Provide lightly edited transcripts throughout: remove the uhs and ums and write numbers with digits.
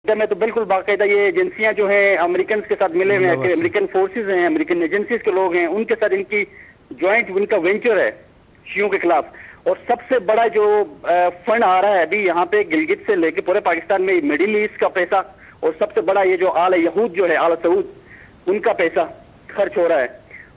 میں تو بالکل باقاعدہ یہ ایجنسیاں جو ہیں امریکنز کے ساتھ ملے ہوئے ہیں، امریکن فورسز ہیں، امریکن ایجنسیز کے لوگ ہیں، ان کے ساتھ ان کی جوائنٹ ان کا وینچر ہے شیعوں کے خلاف. اور سب سے بڑا جو فنڈ آ رہا ہے ابھی یہاں پہ گلگت سے لے کے پورے پاکستان میں مڈل ایسٹ کا پیسہ، اور سب سے بڑا یہ جو آل یہود جو ہے آل سعود ان کا پیسہ خرچ ہو رہا ہے.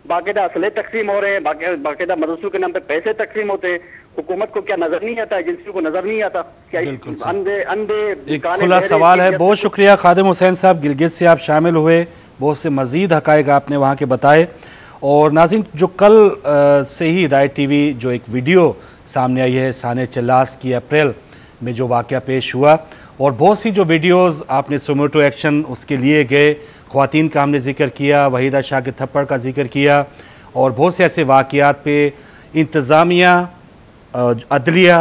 باقاعدہ اسلحے تقسیم ہو رہے ہیں، باقاعدہ مدرسوں کے نام پہ پیسے تقسیم ہوتے ہیں. حکومت کو کیا نظر نہیں آتا، ایجنسیوں کو نظر نہیں آتا؟ کیا ایک کھلا سوال ہے. بہت شکریہ خادم حسین صاحب، گلگت سے آپ شامل ہوئے، بہت سے مزید حقائق آپ نے وہاں کے بتائے. اور ناظرین، جو کل سے ہی ہدایت ٹی وی جو ایک ویڈیو سامنے آئی ہے سانے چلاس کی اپریل میں جو واقعہ پیش ہوا، اور بہت سی جو ویڈیوز آپ نے سوموٹو ایکشن اس کے لیے گئے، خواتین کا ہم نے ذکر کیا، وحیدہ شاہ کے تھپڑ کا ذکر کیا، اور بہت سے ایسے واقعات پہ انتظامیہ، عدلیہ،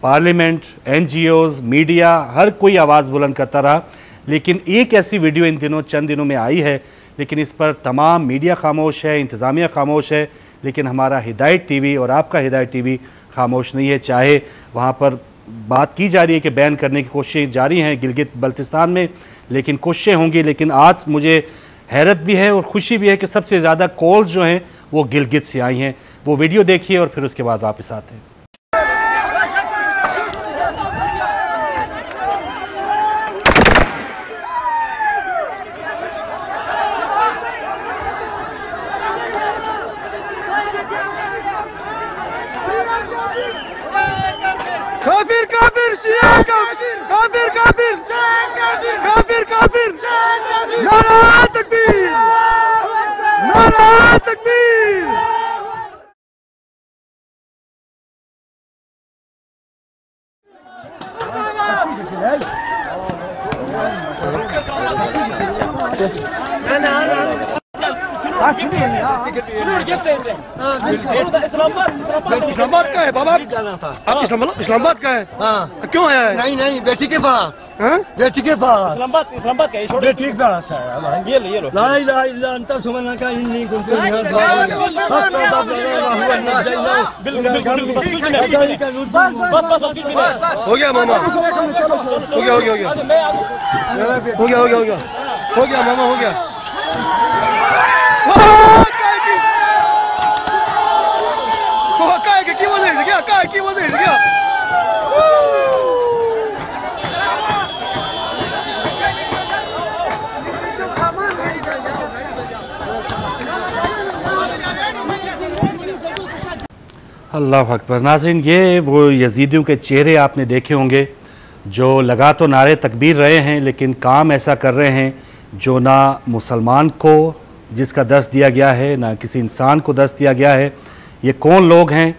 parliament, N G Os, media, ہر کوئی آواز بلند کرتا رہا. لیکن ایک ایسی ویڈیو ان دنوں چند دنوں میں آئی ہے، لیکن اس پر تمام میڈیا خاموش ہے، انتظامیہ خاموش ہے، لیکن ہمارا ہدایت ٹی وی اور آپ کا ہدایت ٹی وی خاموش نہیں ہے. چاہے وہاں پر بات کی جا رہی ہے کہ بین کرنے کی کوششیں جاری ہیں گلگت بلتستان میں، لیکن کوششیں ہوں گی. لیکن آج مجھے حیرت بھی ہے اور خوشی بھی ہے کہ سب سے زیادہ کالز جو ہیں وہ گلگت سے آئی ہیں. وہ ویڈیو دیکھیے اور پھر اس کے بعد واپس آتے ہیں. کافر کافر شیعہ کافر کافر کافر کافر نعرہ تکبیر نعرہ تکبیر. اسلام آباد کا ہے بابا، آپ اسلام آباد کا ہے؟ کیوں آیا ہے؟ نہیں بیٹی کے پاس، بیٹی کے پاس اسلام آباد کا ہے، بیٹی کے پاس ہے. یہ لو لا الہ الا انت سبحانک انی کنت من الظالمین. ہو گیا ماما، ہو گیا ہو گیا ہو گیا ہو گیا ہو گیا ہو گیا ہو گیا ماما ہو گیا. اللہ اکبر. ناظرین، یہ وہ یزیدیوں کے چہرے آپ نے دیکھے ہوں گے جو لگا تو نعرے تکبیر رہے ہیں، لیکن کام ایسا کر رہے ہیں جو نہ مسلمان کو جس کا درس دیا گیا ہے، نہ کسی انسان کو درس دیا گیا ہے. یہ کون لوگ ہیں؟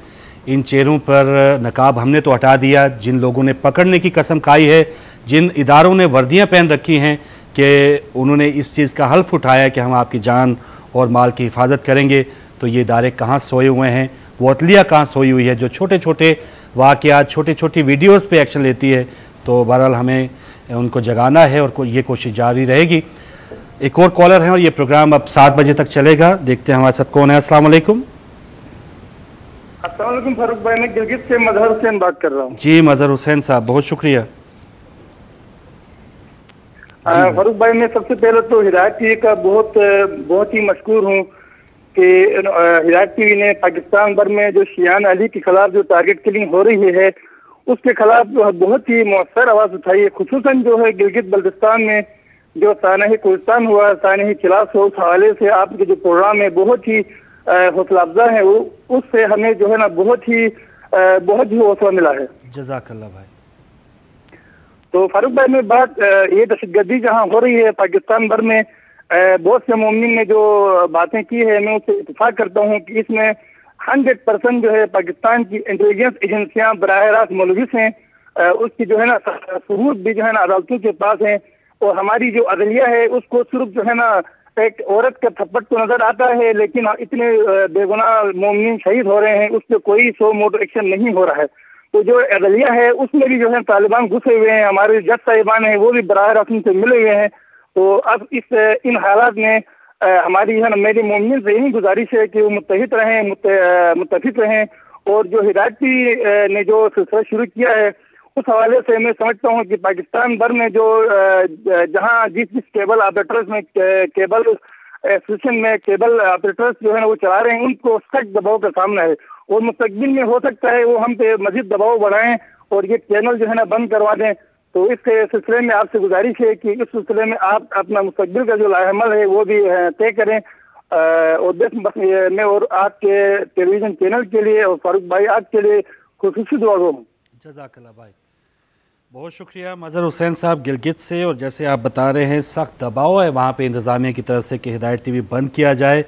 ان چہروں پر نقاب ہم نے تو ہٹا دیا. جن لوگوں نے پکڑنے کی قسم کھائی ہے، جن اداروں نے وردیاں پہن رکھی ہیں کہ انہوں نے اس چیز کا حلف اٹھایا کہ ہم آپ کی جان اور مال کی حفاظت کریں گے، تو یہ ادارے کہاں سوئے ہوئے ہیں؟ وہ عدلیہ کہاں سوئی ہوئی ہے جو چھوٹے چھوٹے واقعات، چھوٹی چھوٹی ویڈیوز پہ ایکشن لیتی ہے؟ تو بہرحال ہمیں ان کو جگانا ہے اور یہ کوشش جاری رہے گی. ایک اور کالر ہیں اور یہ پروگرام اب 7 بجے تک چلے گا. دیکھتے ہیں ہمارے ساتھ کون ہے. السلام علیکم. السلام علیکم فاروق بھائی، میں گلگت سے مظہر حسین بات کر رہا ہوں. جی مظہر حسین صاحب، بہت شکریہ. فاروق بھائی، میں سب سے پہلے تو ہدایت ٹی وی کا بہت ہی مشکور ہوں کہ ہدایت ٹی وی نے پاکستان بھر میں جو شیعان علی کے خلاف جو ٹارگٹ کلنگ ہو رہی ہے اس کے خلاف بہت ہی مؤثر آواز اٹھائی ہے. خصوصاً جو ہے گلگت بلتستان میں جو سانحہ کوہستان ہوا، سانحہ چلاس ہو، اس حوالے سے آپ کے جو پروگرام ہے بہت ہی حوصلہ افزا ہے. اس سے ہمیں جو ہے نا بہت ہی حوصلہ ملا ہے. جزاک اللہ بھائی. تو فاروق بھائی میں بات یہ دہشت گردی جہاں ہو رہی ہے پاکستان بھر میں، بہت سے مومنین نے جو باتیں کی ہے میں اس سے اتفاق کرتا ہوں کہ اس میں 100% جو ہے پاکستان کی انٹیلیجنس ایجنسیاں براہ راست ملوث ہیں. اس کی جو ہے نا ثبوت بھی جو ہے نا عدالتوں کے پاس ہیں، اور ہماری جو عدلیہ ہے اس کو صرف جو ہے نا ایک عورت کا تھپڑ تو نظر آتا ہے، لیکن اتنے بے گناہ مومنین شہید ہو رہے ہیں، اس پہ کوئی موٹو ایکشن نہیں ہو رہا ہے. تو جو عدلیہ ہے اس میں بھی جو ہے طالبان گھسے ہوئے ہیں، ہمارے جج صاحبان ہیں وہ بھی براہ راست سے ملے ہوئے ہیں. تو اب ان حالات میں ہماری ہے نا میری مومنین سے یہی گزارش ہے کہ وہ متحد رہیں، متفق رہیں، اور جو ہدایت نے جو سلسلہ شروع کیا ہے उस हवाले से मैं समझता हूँ कि पाकिस्तान भर में जो जहाँ जिस केबल ऑपरेटर्स में केबल एसोसिएशन में केबल ऑपरेटर्स जो है ना वो चला रहे हैं, उनको सख्त दबाव का सामना है और मुस्तकबिल में हो सकता है वो हम पे मजीद दबाव बढ़ाएं और ये चैनल जो है ना बंद करवा दें। तो इस सिलसिले में आपसे गुजारिश है कि इस सिलसिले में आप अपना मुस्तकबिल का जो लाहेमल है वो भी तय करें। और बस मैं और आपके टेलीविजन चैनल के लिए और फारूक भाई आपके लिए खुसूसी दुआ गो। जज़ाकल्लाह भाई, बहुत शुक्रिया मज़हर हुसैन साहब गिलगित से। और जैसे आप बता रहे हैं सख्त दबाव है वहाँ पे इंतज़ामिया की तरफ से कि हिदायत टीवी बंद किया जाए,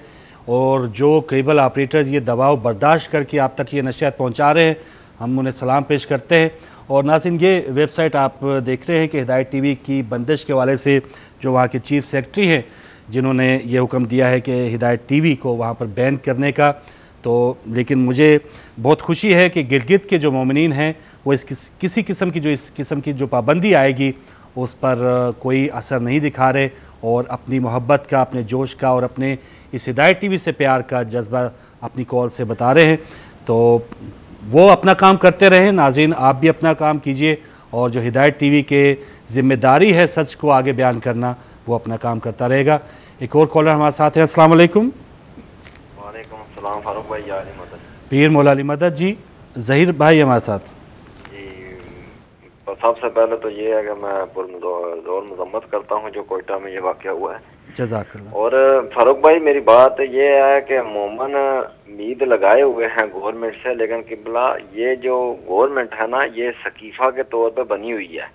और जो केबल ऑपरेटर्स ये दबाव बर्दाश्त करके आप तक ये नशियात पहुँचा रहे हैं, हम उन्हें सलाम पेश करते हैं। और नाज़रीन, ये वेबसाइट आप देख रहे हैं कि हिदायत टीवी की बंदिश के हवाले से जो वहाँ के चीफ सेक्रेटरी हैं जिन्होंने ये हुक्म दिया है कि हिदायत टीवी को वहाँ पर बैन करने का, तो लेकिन मुझे बहुत खुशी है कि गिलगित के जो मोमिनीन हैं वो किसी किस्म की इस किस्म की जो पाबंदी आएगी उस पर कोई असर नहीं दिखा रहे, और अपनी मोहब्बत का, अपने जोश का और अपने इस हिदायत टीवी से प्यार का जज्बा अपनी कॉल से बता रहे हैं। तो वो अपना काम करते रहें। नाज़रीन, आप भी अपना काम कीजिए, और जो हिदायत टीवी के ज़िम्मेदारी है सच को आगे बयान करना, वो अपना काम करता रहेगा। एक और कॉलर हमारे साथ हैं। अस्सलाम वालेकुम। वालेकुम अस्सलाम फारूक भाई, यार मदद पीर मौला अली मदद जी, ज़हीर भाई हमारे साथ जी। सबसे पहले तो ये है कि मैं पुरज़ोर मज़म्मत करता हूँ जो कोयटा में ये वाक़या हुआ है। जज़ाकल्लाह। और फारूक भाई मेरी बात ये है कि मोमन उम्मीद लगाए हुए हैं गवर्नमेंट से, लेकिन किबला ये जो गवर्नमेंट है ना ये सकीफ़ा के तौर पे बनी हुई है।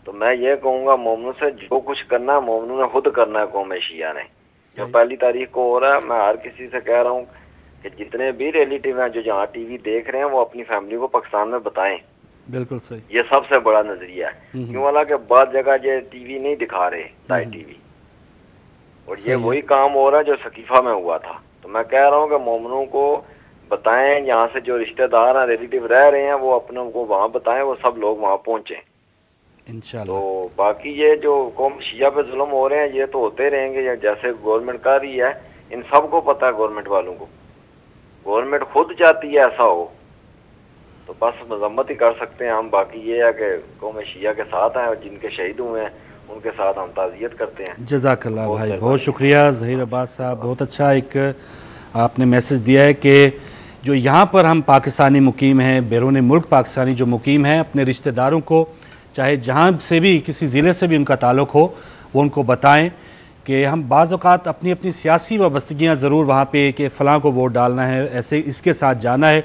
तो मैं ये कहूँगा मोमनों से जो कुछ करना है मोमनों ने खुद करना है। कौम शिया ने जो 1 तारीख को हो रहा है, मैं हर किसी से कह रहा हूँ कि जितने भी रिलेटिव हैं जो जहाँ टीवी देख रहे हैं वो अपनी फैमिली को पाकिस्तान में बताएं। बिल्कुल सही, ये सबसे बड़ा नजरिया है। क्यों वाला के बाद जगह ये टीवी नहीं दिखा रहे लाइव टीवी, और ये वही काम हो रहा है जो सकीफा में हुआ था। तो मैं कह रहा हूँ कि मोमनों को बताएं, यहाँ से जो रिश्तेदार हैं रिलेटिव रह रहे हैं वो अपनों को वहाँ बताएं, वो सब लोग वहाँ पहुँचे इंशाल्लाह। तो बाकी ये जो कौम शिया पे जुल्म हो रहे हैं ये तो होते रहेंगे, या जैसे गवर्नमेंट कर रही है, इन सबको पता है गवर्नमेंट वालों को। गवर्नमेंट खुद चाहती है ऐसा हो, तो बस मजम्मत ही कर सकते हैं हम। बाकी ये है कि कौम शिया के साथ हैं और जिनके शहीद हुए हैं उनके साथ हम ताज़ियत करते हैं। जज़ाकल्लाह भाई, बहुत शुक्रिया ज़हीर अब्बास साहब। बहुत अच्छा एक आपने मैसेज दिया है कि जो यहाँ पर हम पाकिस्तानी मुकीम हैं, बैरून मुल्क पाकिस्तानी जो मुकीम हैं, अपने रिश्तेदारों को चाहे जहाँ से भी किसी ज़िले से भी उनका ताल्लुक़ हो वो उनको बताएं कि हम बाज़ औक़ात अपनी अपनी सियासी वाबस्तगियाँ ज़रूर वहाँ पे कि फ़लाँ को वोट डालना है, ऐसे इसके साथ जाना है,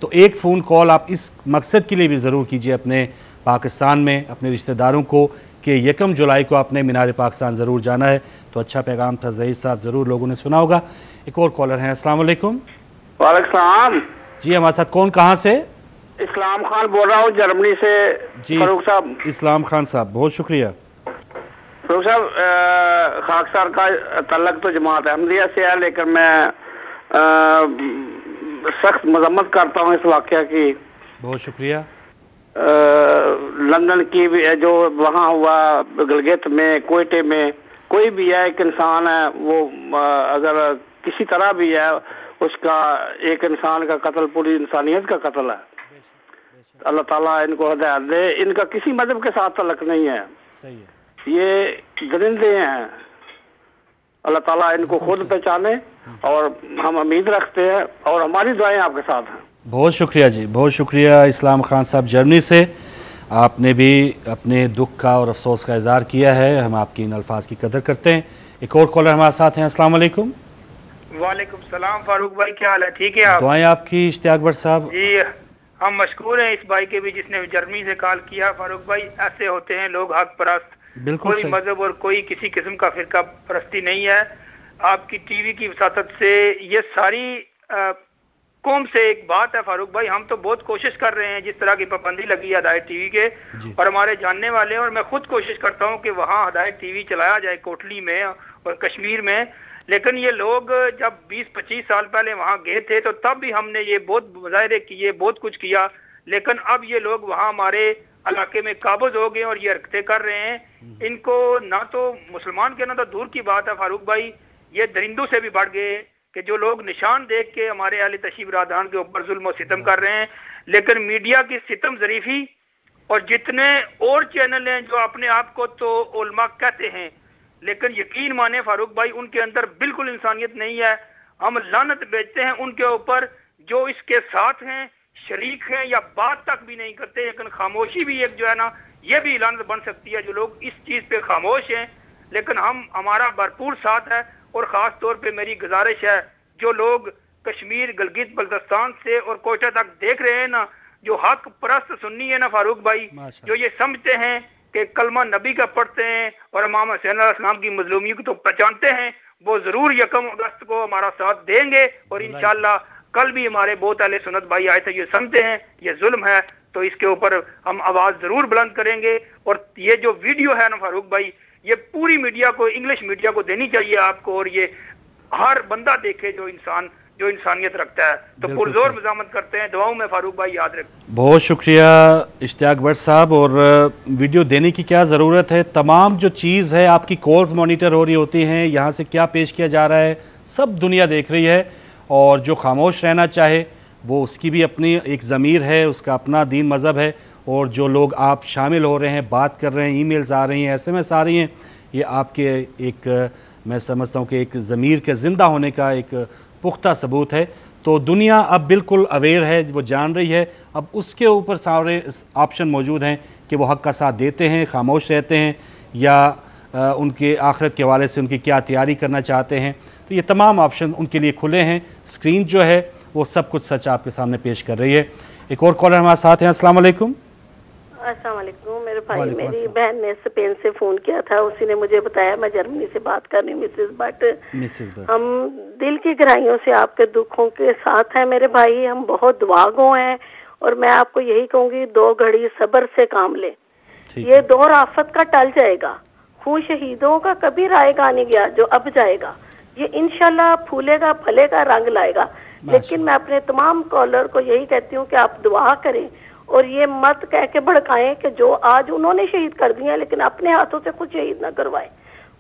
तो एक फ़ोन कॉल आप इस मकसद के लिए भी ज़रूर कीजिए अपने पाकिस्तान में अपने रिश्तेदारों को कि 1 जुलाई को आपने मीनार पाकिस्तान ज़रूर जाना है। तो अच्छा पैगाम था ज़हीर साहब, ज़रूर लोगों ने सुना होगा। एक और कॉलर हैं। अस्सलाम वालेकुम। वालेकुम सलाम जी, हमारे साथ कौन, कहाँ से? इस्लाम खान बोल रहा हूँ जर्मनी से। जी फारूक साहब। इस्लाम खान साहब, बहुत शुक्रिया। फारूक साहब, खाकसार का तल्लक तो जमात अहमदिया से है, लेकिन मैं सख्त मजम्मत करता हूँ इस वाक़या की। बहुत शुक्रिया। लंदन की भी जो वहाँ हुआ, गिलगित में, कोयटे में, कोई भी है एक इंसान है वो अगर किसी तरह भी है उसका एक इंसान का कत्ल पूरी इंसानियत का कत्ल है। अल्लाह ताला इनको हिदायत दे। इनका किसी मजहब के साथ तल्लक नहीं है, सही है। ये दरिंदे हैं। अल्लाह ताला इनको खुद पहचाने और हम उम्मीद रखते हैं और हमारी दुआएं आपके साथ हैं। बहुत शुक्रिया जी, बहुत शुक्रिया इस्लाम खान साहब जर्मनी से। आपने भी अपने दुख का और अफसोस का इज़हार किया है, हम आपकी इन अल्फाज की कदर करते हैं। एक और कॉलर हमारे साथ हैं। अस्सलाम वालेकुम। वालेकुम सलाम फारूक भाई, क्या हाल है? ठीक है आप? दुआएं आपकी इश्तियाक भट्ट साहब। जी हम मशकूर हैं इस भाई के भी जिसने जर्मनी से कॉल किया। फारूक भाई, ऐसे होते हैं लोग हक परस्त, बिल्कुल कोई मजहब और कोई किसी किस्म का फिरका परस्ती नहीं है। आपकी टीवी की वसातत से ये सारी कौम से एक बात है फारूक भाई, हम तो बहुत कोशिश कर रहे हैं, जिस तरह की पाबंदी लगी है हदायत टीवी के और हमारे जानने वाले हैं, और मैं खुद कोशिश करता हूं कि वहां हदायत टीवी चलाया जाए कोटली में और कश्मीर में। लेकिन ये लोग जब 20-25 साल पहले वहां गए थे तो तब भी हमने ये बहुत मुजाहरे किए, बहुत कुछ किया, लेकिन अब ये लोग वहां हमारे इलाके में काबज हो गए और ये हरकतें कर रहे हैं। इनको ना तो मुसलमान के ना तो दूर की बात है फारूक भाई, ये दरिंदों से भी बढ़ गए कि जो लोग निशान देख के हमारे अहले तशरीफ राधान के ऊपर जुल्म और सितम कर रहे हैं। लेकिन मीडिया की सितम जरीफी اور جتنے اور چینل ہیں جو اپنے آپ کو تو علماء کہتے ہیں، لیکن یقین مانے فاروق بھائی ان کے اندر بالکل انسانیت نہیں ہے. ہم لعنت بیچتے ہیں ان کے اوپر جو اس کے ساتھ ہیں، شریک ہیں، یا بات تک بھی نہیں کرتے. لیکن خاموشی بھی ایک جو ہے نا یہ بھی لعنت بن سکتی ہے، جو لوگ اس چیز پہ خاموش ہیں. لیکن ہمارا بھرپور ساتھ ہے. اور خاص طور پہ میری گزارش ہے جو لوگ کشمیر، گلگت بلتستان سے اور کوئٹہ تک دیکھ رہے ہیں نا، جو حق پرست سنی ہے نا فاروق بھائی، جو یہ سمجھتے ہیں کہ کلمہ نبی کا پڑھتے ہیں اور امام حسین علیہ السلام کی مظلومیت کو تو پہچانتے ہیں، وہ ضرور 1 اگست کو ہمارا ساتھ دیں گے. اور انشاءاللہ کل بھی ہمارے بہت اہل سنت بھائی آئے تھے، یہ سمجھتے ہیں یہ ظلم ہے، تو اس کے اوپر ہم آواز ضرور بلند کریں گے. اور یہ جو ویڈیو ہے نا فاروق بھائی، یہ پوری میڈیا کو، انگلش میڈیا کو دینی چاہیے آپ کو، اور یہ ہر بندہ دیکھے جو انسانیت رکھتا ہے. تو پرزور مزاحمت کرتے ہیں. دعاؤں میں فاروق بھائی یاد رکھیں. بہت شکریہ اشتیاق بٹ صاحب. اور ویڈیو دینے کی کیا ضرورت ہے، تمام جو چیز ہے آپ کی کالز مانیٹر ہو رہی ہوتی ہیں، یہاں سے کیا پیش کیا جا رہا ہے سب دنیا دیکھ رہی ہے. اور جو خاموش رہنا چاہے وہ اس کی بھی اپنی ایک ضمیر ہے، اس کا اپنا دین مذہب ہے. اور جو لوگ آپ شامل ہو رہے ہیں، بات کر رہے ہیں، ای میلز آ رہی ہیں، SMS آ رہی ہیں، یہ آپ کے ایک میں سمجھتا ہوں کہ ایک ضمیر کے زندہ ہونے کا ایک پختہ ثبوت ہے. تو دنیا اب بالکل اویئر ہے، وہ جان رہی ہے. اب اس کے اوپر سارے آپشن موجود ہیں کہ وہ حق کا ساتھ دیتے ہیں، خاموش رہتے ہیں، یا ان کے آخرت کے حوالے سے ان کی کیا تیاری کرنا چاہتے ہیں. تو یہ تمام آپشن ان کے لیے کھلے ہیں. اسکرین جو ہے وہ سب کچھ سچ آپ کے سامنے پیش کر رہی ہے. ایک اور کالر ہمارے ساتھ ہیں. السلام علیکم. السلام علیکم. میرے بھائی، میری بہن نے اسپین سے فون کیا تھا، اسی نے مجھے بتایا. میں جرمنی سے بات کر رہی ہوں، مسز بٹ. ہم دل کی گہرائیوں سے آپ کے دکھوں کے ساتھ ہیں میرے بھائی. ہم بہت دعا گو ہیں، اور میں آپ کو یہی کہوں گی 2 گھڑی صبر سے کام لیں. یہ دور آفت کا ٹل جائے گا. خون شہیدوں کا کبھی رائے گا نہیں گیا جو اب جائے گا. یہ انشاءاللہ پھولے گا، پھلے گا، رنگ لائے گا. لیکن میں اپنے تمام کالر کو یہی کہتی ہوں کہ آپ دعا کریں، اور یہ مت کہہ کے بھڑکائیں کہ جو آج انہوں نے شہید کر دیا لیکن اپنے ہاتھوں سے خود شہید نہ کروائیں.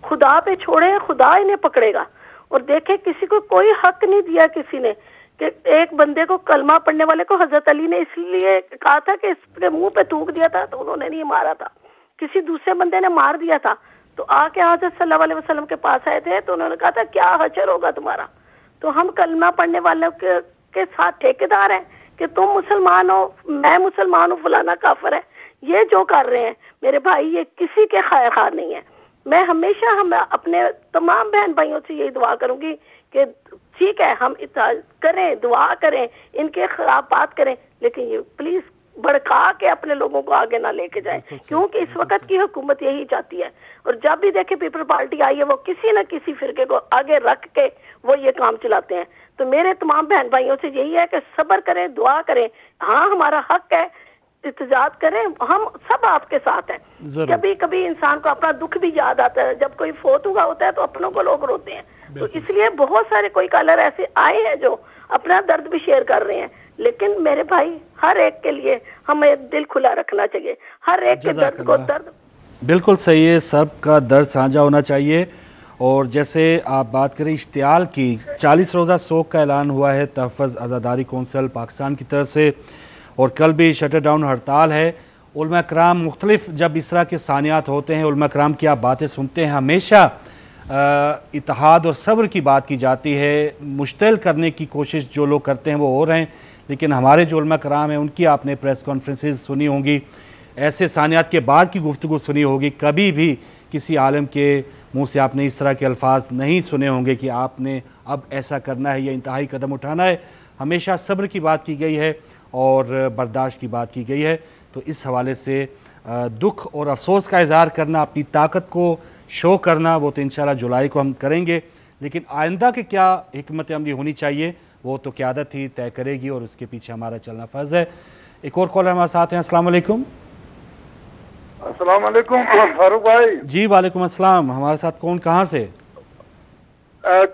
خدا پہ چھوڑیں، خدا انہیں پکڑے گا. اور دیکھیں کسی کو کوئی حق نہیں دیا کسی نے کہ ایک بندے کو، کلمہ پڑھنے والے کو حضرت علی نے اس لیے کہا تھا کہ اس کے منہ پہ تھوک دیا تھا تو انہوں نے نہیں مارا تھا، کسی دوسرے بندے نے مار دیا تھا. تو آ کے حضرت صلی اللہ علیہ وسلم کے پاس آئے تھے تو انہوں نے کہا تھا کیا حشر ہوگا تمہارا. تو ہم کلمہ پڑھنے والوں کے ساتھ ٹھیکیدار ہیں کہ تم مسلمان ہو، میں مسلمان ہوں، فلانا کافر ہے. یہ جو کر رہے ہیں میرے بھائی، یہ کسی کے خیر خواہ نہیں ہے. میں ہمیشہ اپنے تمام بہن بھائیوں سے یہی دعا کروں گی کہ ٹھیک ہے ہم اطاعت کریں، دعا کریں، ان کے خلاف بات کریں، لیکن یہ پلیز بڑکا کے اپنے لوگوں کو آگے نہ لے کے جائیں، کیونکہ اس وقت کی حکومت یہی چاہتی ہے. اور جب بھی دیکھیں پیپل پارٹی آئی ہے، وہ کسی نہ کسی فرقے کو آگے رکھ کے وہ یہ کام چلاتے ہیں. تو میرے تمام بہن بھائیوں سے یہی ہے کہ صبر کریں، دعا کریں. ہاں ہمارا حق ہے، احتجاج کریں، ہم سب آپ کے ساتھ ہیں. کبھی کبھی انسان کو اپنا دکھ بھی یاد آتا ہے، جب کوئی فوت ہوا ہوتا ہے تو اپنوں کو لوگ روتے ہیں. تو اس لیے بہت سارے کوئی کالر ایسے آئے ہیں جو اپنا درد بھی شیئر کر رہے ہیں. لیکن میرے بھائی، ہر ایک کے لیے ہمیں دل کھلا رکھنا چاہیے، ہر ایک کے درد کو درد. بالکل صحیح ہے، سب کا درد سانجھا ہونا چاہیے. اور جیسے آپ بات کریں اشتعال کی، 40 روزہ سوگ کا اعلان ہوا ہے تحفظ عزاداری کونسل پاکستان کی طرف سے، اور کل بھی شٹر ڈاؤن ہڑتال ہے. علماء کرام مختلف جب اس طرح کے ثانیات ہوتے ہیں، علماء کرام کی آپ باتیں سنتے ہیں، ہمیشہ اتحاد اور صبر کی بات کی جاتی ہے. مشتعل کرنے کی کوشش جو لوگ کرتے ہیں وہ ہو رہے ہیں، لیکن ہمارے جو علماء کرام ہیں ان کی آپ نے پریس کانفرنسز سنی ہوں گی، ایسے ثانیات کے بعد کی گفتگو سنی ہوگی. کبھی بھی کسی عالم کے منہ سے آپ نے اس طرح کے الفاظ نہیں سنے ہوں گے کہ آپ نے اب ایسا کرنا ہے یا انتہائی قدم اٹھانا ہے. ہمیشہ صبر کی بات کی گئی ہے اور برداشت کی بات کی گئی ہے. تو اس حوالے سے دکھ اور افسوس کا اظہار کرنا، اپنی طاقت کو شو کرنا، وہ تو انشاءاللہ جولائی کو ہم کریں گے. لیکن آئندہ کے کیا حکمت عملی ہونی چاہیے وہ تو قیادت ہی طے کرے گی، اور اس کے پیچھے ہمارا چلنا فرض ہے. ایک اور کالر ہمارے ساتھ ہیں. السلام علیکم. السلام علیکم فاروق بھائی. جی وعلیکم السلام. ہمارے ساتھ کون، کہاں سے؟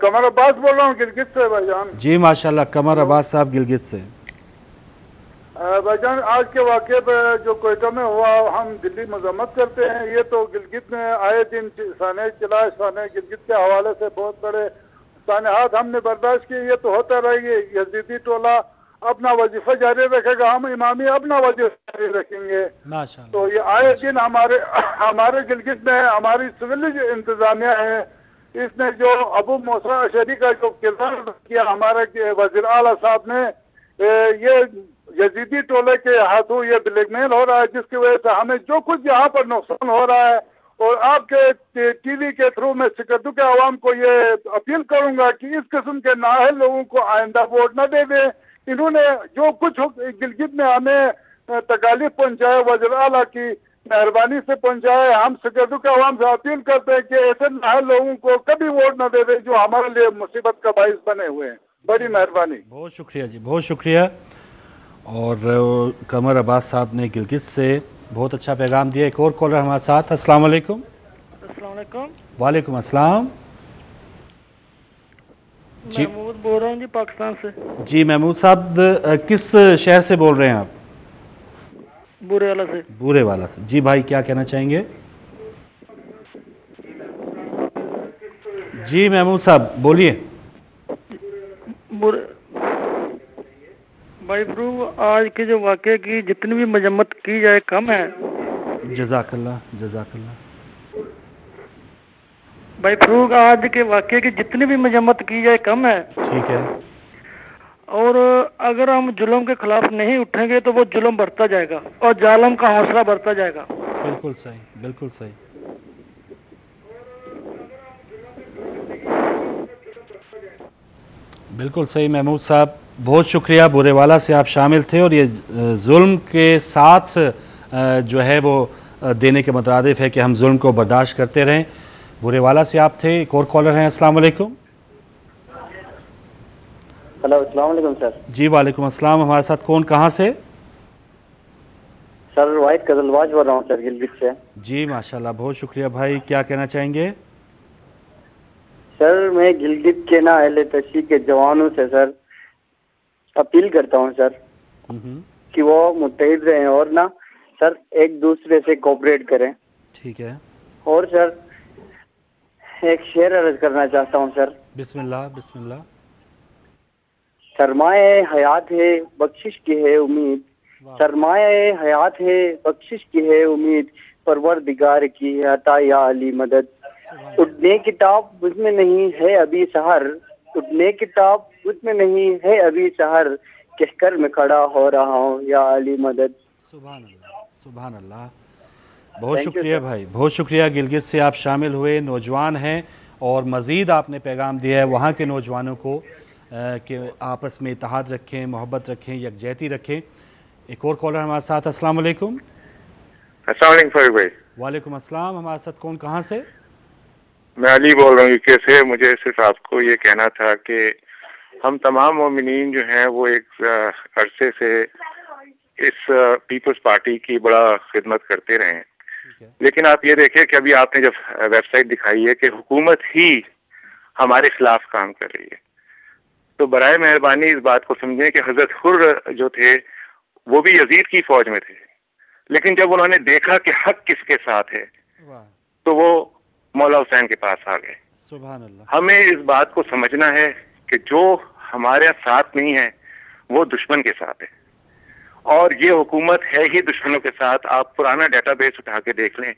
قمر عباس بول رہا ہوں گلگت سے بھائی جان. جی ماشاءاللہ قمر عباس صاحب گلگت سے. بھائی جان، آج کے واقعے پہ جو کوئٹہ میں ہوا ہم دلی مذمت کرتے ہیں. یہ تو گلگت میں آئے دن سانے گلگت کے حوالے سے بہت بڑے سانحات ہم نے برداشت کیے. یہ تو ہوتا رہے گی. یزیدی ٹولہ अपना वजीफा जारी रखेगा, हम इमामी अपना वजीफा जारी रखेंगे। माशाअल्लाह। तो ये आए दिन हमारे गिलगित में हमारी सिविल जो इंतजामिया है, इसने जो अबू मूसा अशरी का जो किरदार किया हमारे वजीर आला साहब ने, ये यजीदी टोले के हाथों ये ब्लैकमेल हो रहा है, जिसकी वजह से हमें जो कुछ यहाँ पर नुकसान हो रहा है, और आपके टीवी के थ्रू मैं सिकंदर के आवाम को ये अपील करूंगा कि इस किस्म के नाअहल लोगों को आइंदा वोट न दे दें। इन्होंने जो कुछ गिलगित में हमें तकालीफ पहुंचाए, वज़ीर आला की मेहरबानी से पहुंचाए। हम सिकंदर के आवाम से अपील करते हैं कि ऐसे नाअहल लोगों को कभी वोट न दे दें जो हमारे लिए मुसीबत का बाइस बने हुए हैं। बड़ी मेहरबानी। बहुत शुक्रिया जी, बहुत शुक्रिया। और कमर अब्बास साहब ने गिलगित से बहुत अच्छा पैगाम दिया। एक और कॉलर हमारे साथ। अस्सलाम वालेकुम। अस्सलाम वालेकुम। वालेकुम अस्सलाम जी। महमूद बोल रहा हूँ जी, पाकिस्तान से। जी महमूद साहब, किस शहर से बोल रहे हैं आप? बूरे वाला से। बूरे वाला से। जी भाई, क्या कहना चाहेंगे? जी महमूद साहब बोलिए। भाई फरूक, आज के जो वाक़े की जितनी भी मजम्मत की जाए कम है। जज़ाकल्लाह जज़ाकल्लाह। भाई फरूक, आज के वाक़े की जितनी भी मजम्मत की जाए कम है। ठीक है। और अगर हम जुल्म के खिलाफ नहीं उठेंगे तो वो जुल्म बढ़ता जाएगा और जालिम का हौसला बढ़ता जाएगा। बिल्कुल सही, बिल्कुल सही। बिल्कुल सही महमूद साहब, बहुत शुक्रिया। बुरेवाला से आप शामिल थे और ये जुल्म के साथ जो है वो देने के मुतरादिफ है कि हम जुल्म को बर्दाश्त करते रहें। बुरेवाला से आप थे। एक और कॉलर हैं। अस्सलाम वालेकुम। हेलो, अस्सलाम वालेकुम सर। जी वालेकुम अस्सलाम। हमारे साथ कौन, कहाँ से? सर वाहिद कजलवाज बोल रहा हूँ सर, गिलगित से। जी माशाल्लाह, बहुत शुक्रिया भाई। क्या कहना चाहेंगे? सर मैं गिलगित के ना अहले तशी के जवानों से सर अपील करता हूँ सर कि वो मुत्तहिद रहें और ना सर एक दूसरे से कोऑपरेट करें। ठीक है। और सर एक शेर अर्ज करना चाहता हूँ सर। बिस्मिल्लाह बिस्मिल्लाह। सरमाए हयात है बख्शिश की है उम्मीद, सरमाए हयात है बख्शिश की है उम्मीद, परवरदिगार की है अता या अली मदद। उठने की ताब उसमें नहीं है अभी सहर, उठने की ताब उसमें नहीं है अभी सहर, कहकर मैं खड़ा हो रहा हूँ या अली मदद। सुभान अल्लाह, सुभान अल्लाह। बहुत शुक्रिया भाई, बहुत शुक्रिया। गिलगित से आप शामिल हुए, नौजवान हैं और मज़ीद आपने पैगाम दिया है वहाँ के नौजवानों को कि आपस में इत्तेहाद रखें, मोहब्बत रखें, यकजहती रखें। एक और कॉलर हमारे साथ। अस्सलाम वालेकुम। अस्सलाम वालेकुम फारूक भाई। वालेकुम अस्सलाम। हमारे साथ कौन, कहाँ से? मैं अली बोल रहा हूँ यूके से। मुझे सिर्फ आपको ये कहना था कि हम तमाम मोमिनीन जो हैं वो एक अरसे से इस पीपल्स पार्टी की बड़ा खिदमत करते रहे हैं, लेकिन आप ये देखें कि अभी आपने जब वेबसाइट दिखाई है कि हुकूमत ही हमारे खिलाफ काम कर रही है, तो बराए मेहरबानी इस बात को समझें कि हजरत हुर्र जो थे वो भी यजीद की फौज में थे, लेकिन जब उन्होंने देखा कि हक किसके साथ है तो वो मौला हुसैन के पास आ गए। सुभान अल्लाह। हमें इस बात को समझना है कि जो हमारे साथ नहीं है वो दुश्मन के साथ है, और ये हुकूमत है ही दुश्मनों के साथ। आप पुराना डेटाबेस उठा के देख लें,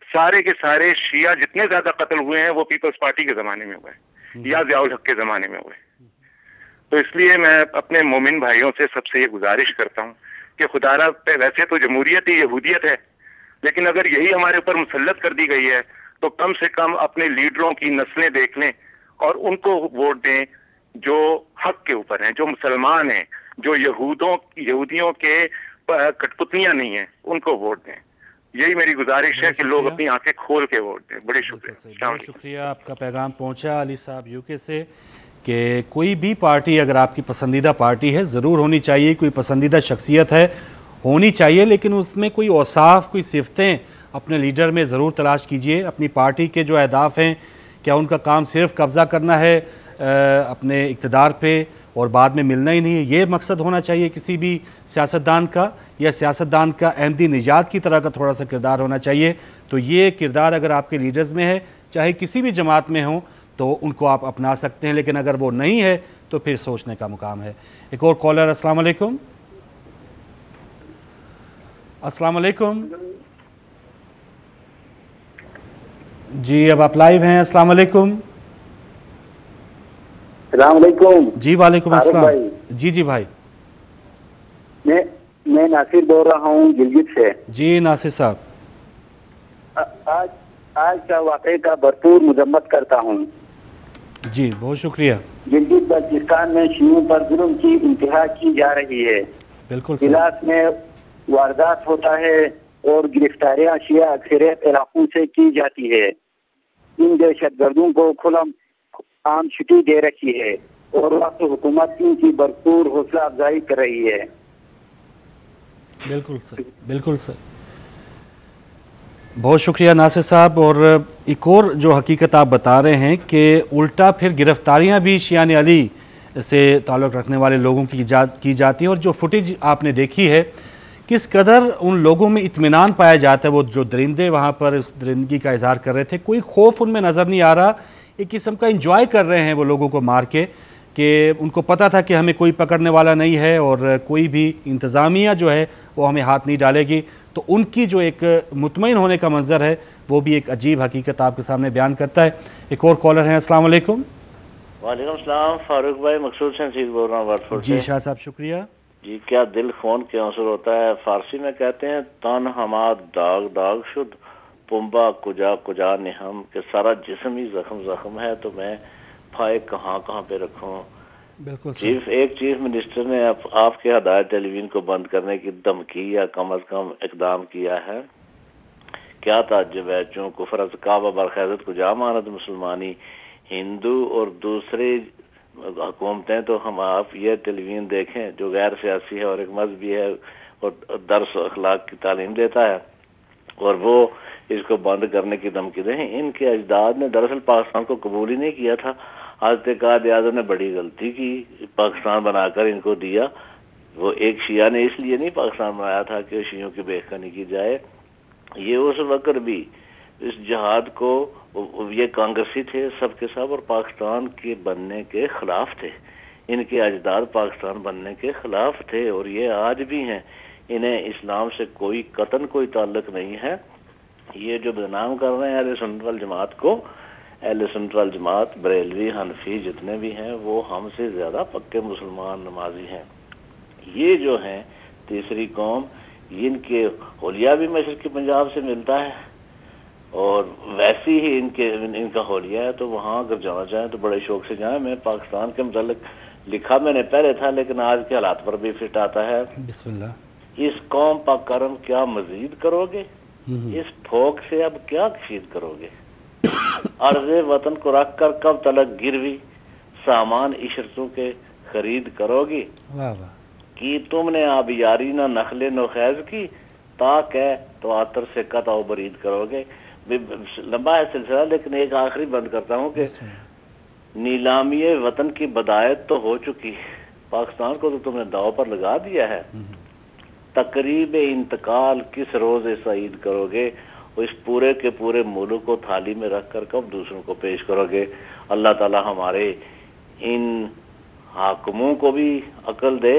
सारे के सारे शिया जितने ज्यादा कत्ल हुए हैं वो पीपल्स पार्टी के जमाने में हुए या ज़ियाउल हक के जमाने में हुए। तो इसलिए मैं अपने मोमिन भाइयों से सबसे ये गुजारिश करता हूँ कि खुदारा पे वैसे तो जमहूरियत ही यहूदियत है, लेकिन अगर यही हमारे ऊपर मुसल्लत कर दी गई है तो कम से कम अपने लीडरों की नस्लें देख लें और उनको वोट दें जो हक के ऊपर हैं, जो मुसलमान हैं, जो यहूदियों के कठपुतलियां नहीं हैं, उनको वोट दें। यही मेरी गुजारिश है कि लोग अपनी आंखें खोल के वोट दें। बड़ी शुक्रिया। बहुत शुक्रिया। आपका पैगाम पहुंचा अली साहब यूके से कि कोई भी पार्टी अगर आपकी पसंदीदा पार्टी है, ज़रूर होनी चाहिए, कोई पसंदीदा शख्सियत है होनी चाहिए, लेकिन उसमें कोई औसाफ, कोई सिफतें अपने लीडर में ज़रूर तलाश कीजिए। अपनी पार्टी के जो अहदाफ हैं, क्या उनका काम सिर्फ कब्ज़ा करना है अपने इक़्तिदार पे और बाद में मिलना ही नहीं है, ये मकसद होना चाहिए किसी भी सियासतदान का, या सियासतदान का अहमदी निजात की तरह का थोड़ा सा किरदार होना चाहिए। तो ये किरदार अगर आपके लीडर्स में है, चाहे किसी भी जमात में हो, तो उनको आप अपना सकते हैं, लेकिन अगर वो नहीं है तो फिर सोचने का मुकाम है। एक और कॉलर। अस्सलाम वालेकुम। अस्सलाम वालेकुम जी, अब आप लाइव हैं। अस्सलाम वालेकुम। अस्सलाम वालेकुम जी वालेकुम अस्सलाम। जी जी भाई, मैं नासिर बोल रहा हूँ गिलगित से। जी नासिर साहब, आज का वाक़े का भरपूर मजम्मत करता हूँ। जी बहुत शुक्रिया। गिलगित बल्चिस्तान में शियों पर जुल्म की इंतहा की जा रही है। बिल्कुल। इलाक में वारदात होता है और गिरफ्तारियां शिया अक्सरियत इलाकों से की जाती है। इन दहशतगर्दों को खुलम आम छुट्टी दे रखी है और वक्त हुकूमत इनकी भरपूर हौसला अफजाई कर रही है। बिल्कुल सर, बिल्कुल सर, बहुत शुक्रिया नासिर साहब। और एक और जो हकीकत आप बता रहे हैं कि उल्टा फिर गिरफ्तारियां भी शियान अली से ताल्लुक़ रखने वाले लोगों की जाती हैं। और जो फुटेज आपने देखी है, किस कदर उन लोगों में इत्मीनान पाया जाता है। वो जो दरिंदे वहाँ पर इस दरिंदगी का इजहार कर रहे थे, कोई खौफ उनमें नज़र नहीं आ रहा। एक किस्म का इंजॉय कर रहे हैं वो लोगों को मार के, कि उनको पता था कि हमें कोई पकड़ने वाला नहीं है और कोई भी इंतज़ामिया जो है वो हमें हाथ नहीं डालेगी। तो उनकी जो एक मुतमईन होने का मंजर है वो भी एक अजीब हकीकत आपके सामने बयान करता है। एक और कॉलर हैं। अस्सलाम वालेकुम। वालेकुम सलाम, फारूक भाई मकसूद से बोल रहा हूँ वाटफोर्ड से। जी शाह साहब शुक्रिया। जी, क्या दिल खून के आंसू होता है। फारसी में कहते हैं तन हमाद दाग दाग शुद्ध पुम्बा कुजा कुजा निहम, के सारा जिस्म ही जख्म जख्म है, तो मैं फाए कहाँ कहाँ पे रखूँ। बिल्कुल। एक चीफ मिनिस्टर ने आपके हदायत टेलीविजन को बंद करने की धमकी या कम अज कम इकदाम किया है। क्या ताज्जुब है, चूँ कुफर अज़ काबा बरखैजत कुजा मानत मुसलमानी हिंदू और दूसरे हुकूमतें, तो हम आप ये टेलीविजन देखें जो गैर सियासी है और एक मजहबी है और दर्स अखलाक की तालीम देता है, और वो इसको बंद करने की धमकी दें। इनके अजदाद ने दरअसल पाकिस्तान को कबूल ही नहीं किया था। आज तक आज़म ने बड़ी गलती की, पाकिस्तान बनाकर इनको दिया। वो एक शिया ने इसलिए नहीं पाकिस्तान बनाया था कि शियों की बेखनी की जाए। ये उस वक्त भी इस जहाद को, ये कांग्रेसी थे सबके सब और पाकिस्तान के बनने के खिलाफ थे। इनके अजदाद पाकिस्तान बनने के खिलाफ थे और ये आज भी हैं। इन्हें इस्लाम से कोई कतन कोई ताल्लुक नहीं है। ये जो बदनाम कर रहे हैं अहले सुन्नत वल जमात को, अहले सुन्नत वल जमात बरेलवी हनफी जितने भी हैं वो हमसे ज़्यादा पक्के मुसलमान नमाजी हैं। ये जो हैं तीसरी कौम, इनके होलिया भी मशरक़ी पंजाब से मिलता है और वैसी ही इनका होलिया है। तो वहाँ अगर जाना चाहें तो बड़े शौक से जाएं। मैं पाकिस्तान के मतलब लिखा मैंने पहले था, लेकिन आज के हालात पर भी फिट आता है। बिस्मिल्लाह। इस कौम पर करम क्या मजीद करोगे, इस फोक से अब क्या कशीद करोगे। अर्ज़े वतन को रख कर कब तलक गिरवी सामान इशरतों के खरीद करोगी। वाह वाह। कि तुमने अब यारी ना नखले नो खैज की, ताक है तो आतर से कताओ बरीद करोगे। लंबा है सिलसिला, लेकिन एक आखिरी बंद करता हूँ कि नीलामी वतन की बदायत तो हो चुकी, पाकिस्तान को तो तुमने दाव पर लगा दिया है। तकरीब इंतकाल किस रोज सईद करोगे, और इस पूरे के पूरे मुल्क को थाली में रख कर कब दूसरों को पेश करोगे। अल्लाह ताला हमारे इन हाकिमों को भी अकल दे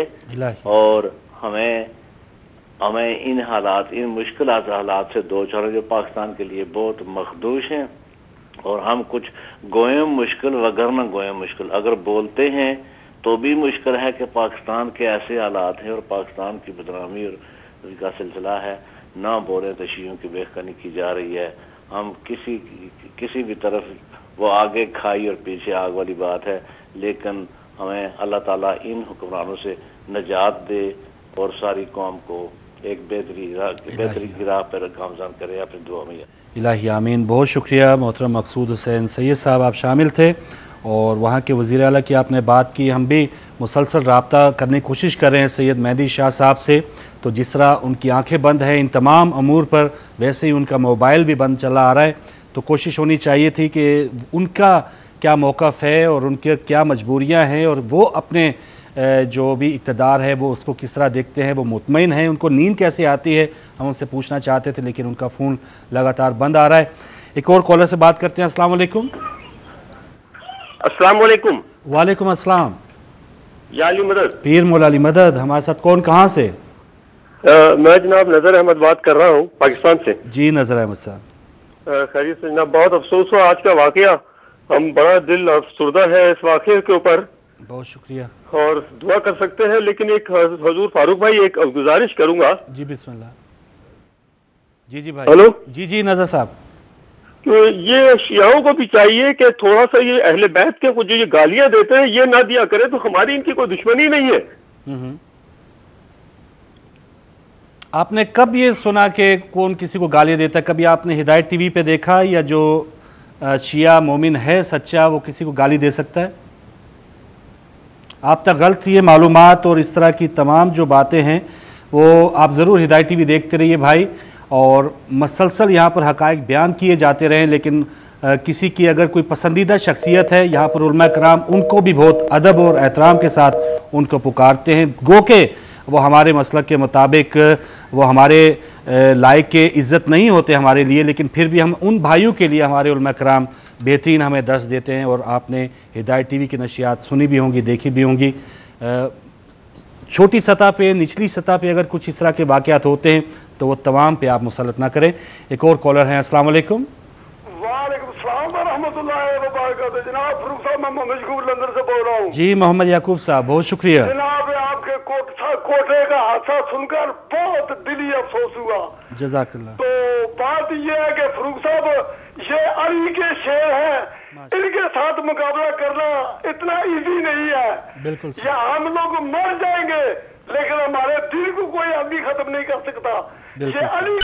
और हमें इन हालात, इन मुश्किल हालात से दो चार जो पाकिस्तान के लिए बहुत मखदूश हैं, और हम कुछ गोयम मुश्किल वगैरह गोयम मुश्किल अगर बोलते हैं तो भी मुश्किल है कि पाकिस्तान के ऐसे हालात हैं और पाकिस्तान की बदनामी और उसका सिलसिला है। ना बोले तो शियों की बेखनी की जा रही है। हम किसी भी तरफ वो आगे खाई और पीछे आग वाली बात है, लेकिन हमें अल्लाह ताला इन हुक्मरानों से निजात दे और सारी कौम को एक बेहतरी की राह पर गामज़न करे। अपनी दुआ में इलाही आमीन। बहुत शुक्रिया मोहतरम मकसूद हुसैन सैयद साहब, आप शामिल थे और वहाँ के वज़ीर आला की आपने बात की। हम भी मुसलसल रब्ता करने की कोशिश कर रहे हैं सैयद मेहदी शाह साहब से। तो जिस तरह उनकी आंखें बंद हैं इन तमाम अमूर पर, वैसे ही उनका मोबाइल भी बंद चला आ रहा है। तो कोशिश होनी चाहिए थी कि उनका क्या मौक़िफ़ है और उनके क्या मजबूरियाँ हैं और वो अपने जो भी इक़्तिदार है वो उसको किस तरह देखते हैं, वो मुतमईन हैं, उनको नींद कैसे आती है, हम उनसे पूछना चाहते थे, लेकिन उनका फ़ोन लगातार बंद आ रहा है। एक और कॉलर से बात करते हैं। अस्सलाम वालेकुम। अस्सलाम वालेकुम। वालेकुम अस्सलाम। या अली मदद। पीर मौला अली मदद। हमारे साथ कौन, कहाँ से? मैं जनाब नजर अहमद बात कर रहा हूँ पाकिस्तान से। जी नजर अहमद साहब। खैरियत से जनाब, बहुत अफसोस हुआ आज का वाकया, हम बड़ा दिल अफसुर्दा है इस वाकये के ऊपर। बहुत शुक्रिया। और दुआ कर सकते हैं, लेकिन एक हुजूर फारूक भाई एक गुजारिश करूंगा। जी बिस्मिल्लाह। जी जी भाई। हेलो। जी जी नजर साहब। तो ये शियाओं को भी चाहिए कि थोड़ा सा ये अहले बैत के को जो ये गालियां देते हैं ये ना दिया करे, तो हमारी इनकी कोई दुश्मनी नहीं है। आपने कब ये सुना कि कौन किसी को गालियां देता है? कभी आपने हिदायत टीवी पे देखा या जो शिया मोमिन है सच्चा वो किसी को गाली दे सकता है? आप तक गलत ये मालूमात और इस तरह की तमाम जो बातें हैं वो आप ज़रूर हिदायत टीवी देखते रहिए भाई, और मसलसल यहाँ पर हक़ाइक़ बयान किए जाते रहें। लेकिन किसी की अगर कोई पसंदीदा शख्सियत है यहाँ पर उलमा कराम उनको भी बहुत अदब और एहतराम के साथ उनको पुकारते हैं, गो के वो हमारे मसलक के मुताबिक वो हमारे लायक के इज़्ज़त नहीं होते हमारे लिए, लेकिन फिर भी हम उन भाइयों के लिए हमारे उलमा कराम बेहतरीन हमें दर्स देते हैं। और आपने हिदायत टीवी की नशियात सुनी भी होंगी, देखी भी होंगी। छोटी सतह पे, निचली सतह पे अगर कुछ इस तरह के वाक़यात होते हैं तो वो तमाम पे आप मुसलत ना करें। एक और कॉलर हैं। अस्सलाम वालेकुम। वालेकुम सलाम व रहमतुल्लाहि व बरकातहू। जनाब फरूक साहब, मैं मोहम्मद याकूब लंदन से बोल रहा हूँ। जी मोहम्मद याकूब साहब, बहुत शुक्रिया। जनाब आपके कोटे का हादसा सुनकर बहुत दिली अफसोस हुआ। जज़ाकल्लाह। तो बात यह है कि फरूक साहब ये अली के शेर हैं, इनके साथ मुकाबला करना इतना इजी नहीं है। बिल्कुल। या हम लोग मर जाएंगे लेकिन हमारे दिल को कोई आदमी खत्म नहीं कर सकता। ये अली